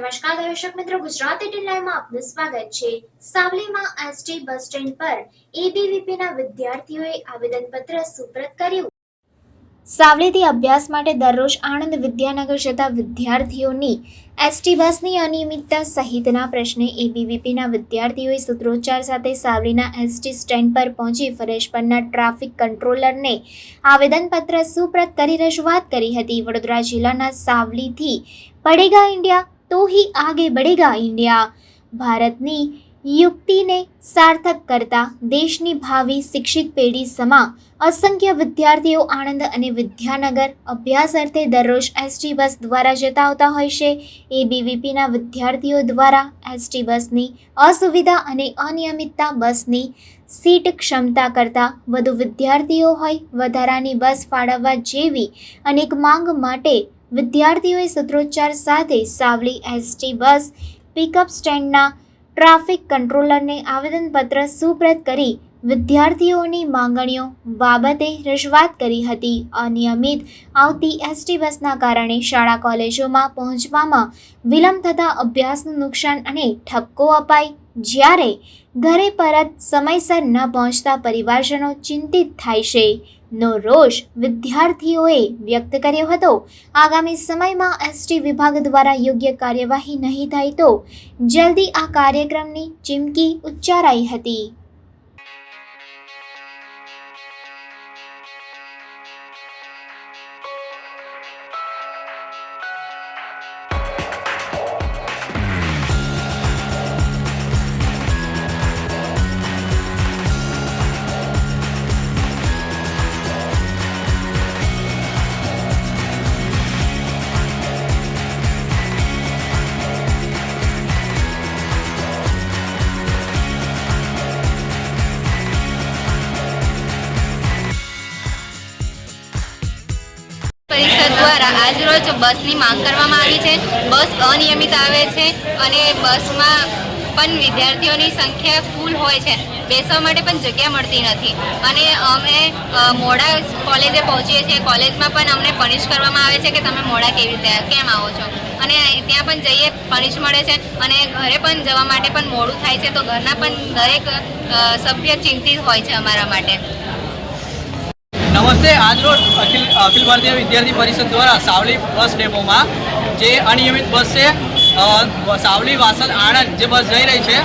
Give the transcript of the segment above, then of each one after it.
નમસ્કાર દર્શક મિત્રો, ગુજરાત 18 લાઈવમાં આપનું સ્વાગત છે। સાવલીમાં એસટી બસ સ્ટેન્ડ પર એબીવીપીના વિદ્યાર્થીઓએ આવેદનપત્ર સુપ્રત કર્યું। સાવલીથી અભ્યાસ માટે દરરોજ આણંદ વિદ્યાનગર જતા વિદ્યાર્થીઓની એસટી બસની અનિયમિતતા સહિતના પ્રશ્ને એબીવીપીના વિદ્યાર્થીઓએ સૂત્રોચ્ચાર સાથે સાવલીના એસટી સ્ટેન્ડ પર પહોંચી ફરજ પરના ટ્રાફિક કંટ્રોલરને આવેદનપત્ર સુપ્રત કરી રજૂઆત કરી હતી। વડોદરા જિલ્લાના સાવલીથી बढ़ेगा इंडिया तो ही आगे बढ़ेगा इंडिया भारतनी युक्तिने सार्थक करता देशनी भावी शिक्षित पेढ़ी समा असंख्य विद्यार्थीओ आनंद अने विद्यानगर अभ्यास अर्थे दररोज एसटी बस द्वारा जता आवता होय छे। एबीवीपीना विद्यार्थीओ द्वारा एसटी बसनी असुविधा अने अनियमितता बसनी सीट क्षमता करता वधु विद्यार्थीओ होय वधारानी बस फाळववा जेवी अनेक मांग माटे विद्यार्थीओए सूत्रोच्चार साथे सावली एसटी बस पिकअप स्टेन्डना ट्राफिक कंट्रोलरने आवेदनपत्र सुप्रत करी विद्यार्थीओनी मांगणीओ बाबते रजूआत करी हती। अनियमित आवती एसटी बसना कारणे शाळा कॉलेजोमां पहोंचवामां विलंब थता अभ्यासनुं नुकसान अने ठपको अपाय ज्यारे घरे परत समयसर न पहोंचता परिवारजनो चिंतित थाय छे નો રોષ વિદ્યાર્થીઓએ વ્યક્ત કર્યો હતો। આગામી સમયમાં એસટી વિભાગ દ્વારા યોગ્ય કાર્યવાહી નહીં થાય તો જલ્દી આ કાર્યક્રમની ચીમકી ઉચ્ચારાઈ હતી। परिषद द्वारा आज रोज बसनी मांग करवामां आवी छे। बस अनियमित आवे छे अने बसमां पण विद्यार्थीओनी संख्या फूल होय छे, बेसवा माटे पण जग्या मळती नथी अने अमे मोड़ा कॉलेजे पहोंचीए छीए। कॉलेजमां पण अमने पनिश करवामां आवे छे के तमे मोड़ा केवी रीते केम आवो छो अने त्यां पण जईए पनिश मळे छे अने घरे पण जवा माटे पण मोडुं थाय छे तो घरना पण दरेक सभ्य चिंतित होय छे अमारा माटे। नमस्ते। आज रोज अखिल भारतीय विद्यार्थी परिषद द्वारा सावली बस डेपो में जे अनियमित बस है सावली वासल आणंद जे बस जई रही है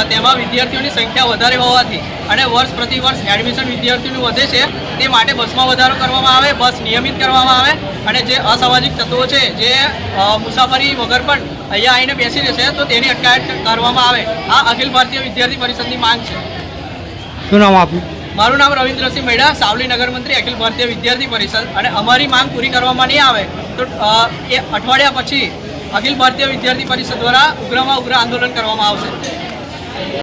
तेमां विद्यार्थीओनी संख्या वधारे होवाथी अने वर्ष प्रति वर्ष एडमिशन विद्यार्थीओनुं वधे छे ते माटे बसमां वधारो करवामां आवे, बस नियमित करवामां आवे अने जे असामाजिक तत्वो छे जे मुसाफरी वगर पण अहींया आवीने बेसी रहेशे तो तेनी अटकायत करवामां आवे। आ अखिल भारतीय विद्यार्थी परिषदनी मांग छे। शुं नाम आपनुं? मारू नाम रविन्द्रसिंह मेड़ा, सावली नगर मंत्री अखिल भारतीय विद्यार्थी परिषद। और अमारी मांग पूरी करवामां नहीं आवे तो ए अठवाडिया पछी अखिल भारतीय विद्यार्थी परिषद द्वारा उग्रमा उग्र आंदोलन करवामां आवशे।